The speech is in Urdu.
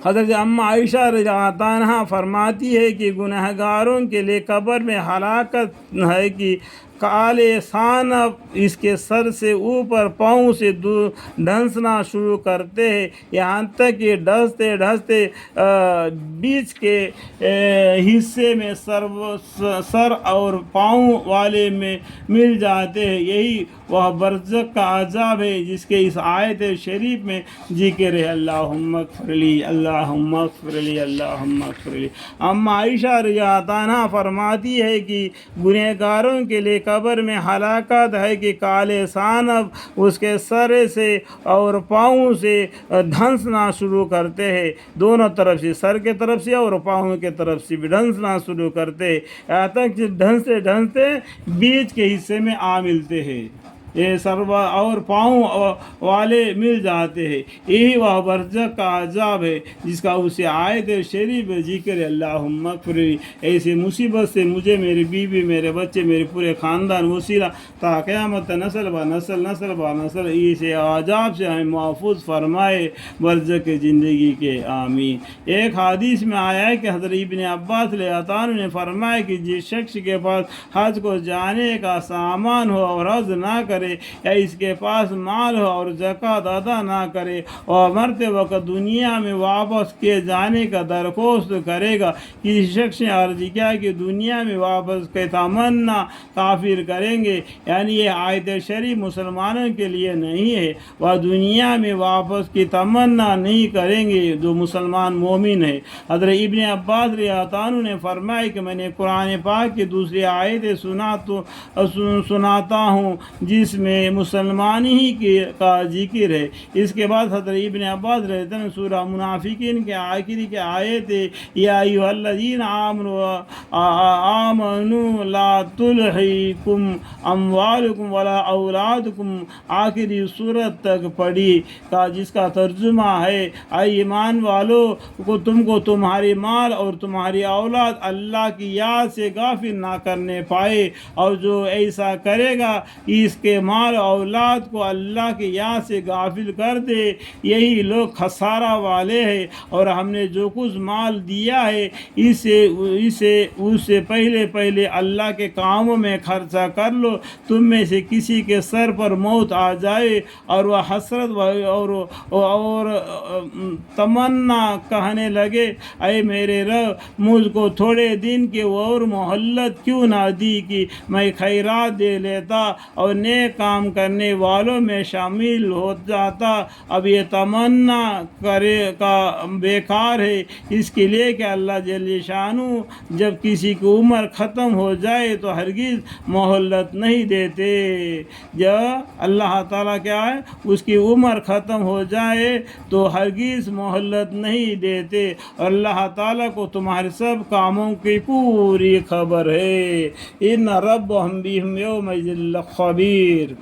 حضرت اماں عائشہ رضی اللہ عنہا فرماتی ہے کہ گنہگاروں کے لیے قبر میں ہلاکت ہے کہ کالے سانپ اس کے سر سے اوپر پاؤں سے ڈھنسنا شروع کرتے ہیں، یہاں تک کہ ڈھنستے ڈھنستے بیچ کے حصے میں سر اور پاؤں والے میں مل جاتے ہیں۔ یہی وہ برزخ کا عذاب ہے جس کے اس آیت شریف میں ذکر ہے۔ اللہم اغفر لی، اللہم اغفر لی، اللہم اغفر لی۔ اماں عائشہ رضی اللہ عنہا فرماتی ہے کہ گنہگاروں کے لیے قبر میں ہلاکت ہے کہ کالے سانپ اس کے سر سے اور پاؤں سے ڈھنسنا شروع کرتے ہیں، دونوں طرف سے، سر کے طرف سے اور پاؤں کے طرف سے بھی ڈھنسنا شروع کرتے ہیں، یہاں تک کہ ڈھنستے ڈھنستے بیچ کے حصے میں آ ملتے ہیں، یہ سر اور پاؤں والے مل جاتے ہیں۔ یہی وہ برزخ کا عذاب ہے جس کا اسے آیت شریف ذکر ہے۔ اللہم اغفر لی، ایسے مصیبت سے مجھے، میری بیوی، میرے بچے، میرے پورے خاندان وسیلہ تا قیامت نسل با نسل، نسل با نسل اسے عذاب سے ہمیں محفوظ فرمائے برزخ کی زندگی کے، آمین۔ ایک حدیث میں آیا ہے کہ حضرت ابن عباس رضی اللہ عنہ نے فرمایا کہ جس شخص کے پاس حج کو جانے کا سامان ہو اور حج نہ کرے، یا اس کے پاس مال ہو اور زکوٰۃ ادا نہ کرے، اور مرتے وقت دنیا میں واپس کیے جانے کا درخواست کرے گا، کسی شخص نے عرض کیا کہ دنیا میں واپس کے تمنا کافر کریں گے، یعنی یہ آیت شریف مسلمانوں کے لیے نہیں ہے، وہ دنیا میں واپس کی تمنا نہیں کریں گے جو مسلمان مومن ہے۔ حضرت ابن عباس رضی اللہ عنہ نے فرمایا کہ میں نے قرآن پاک کی دوسری آیت سناتا ہوں جس میں مسلمان ہی کا ذکر ہے۔ اس کے بعد حضرت ابن عباس رضی اللہ عنہ سورہ منافقین کے آخری کے آیت یا ایھا الذین آمنوا لا تلہکم اموالکم ولا اولادکم، آخری سورت تک پڑھی جس کا ترجمہ ہے اے ایمان والو کو تم کو تمہاری مال اور تمہاری اولاد اللہ کی یاد سے غافل نہ کرنے پائے، اور جو ایسا کرے گا اس کے مال اولاد کو اللہ کی یاد سے غافل کر دے، یہی لوگ خسارہ والے ہیں۔ اور ہم نے جو کچھ مال دیا ہے اسے پہلے اللہ کے کاموں میں خرچہ کر لو، تم میں سے کسی کے سر پر موت آ جائے اور وہ حسرت اور تمنا کہنے لگے اے میرے رب مجھ کو تھوڑے دن کی اور مہلت کیوں نہ دی کہ میں خیرات دے لیتا اور نیک کام کرنے والوں میں شامل ہو جاتا، اب یہ تمنا کرے کا بیکار ہے، اس کے لیے کہ اللہ جل شانہ جب کسی کی عمر ختم ہو جائے تو ہرگز مہلت نہیں دیتے، جب اللہ تعالیٰ کیا ہے اس کی عمر ختم ہو جائے تو ہرگز مہلت نہیں دیتے، اور اللہ تعالیٰ کو تمہارے سب کاموں کی پوری خبر ہے۔ ان ربهم بهم یومئذ لخبیر۔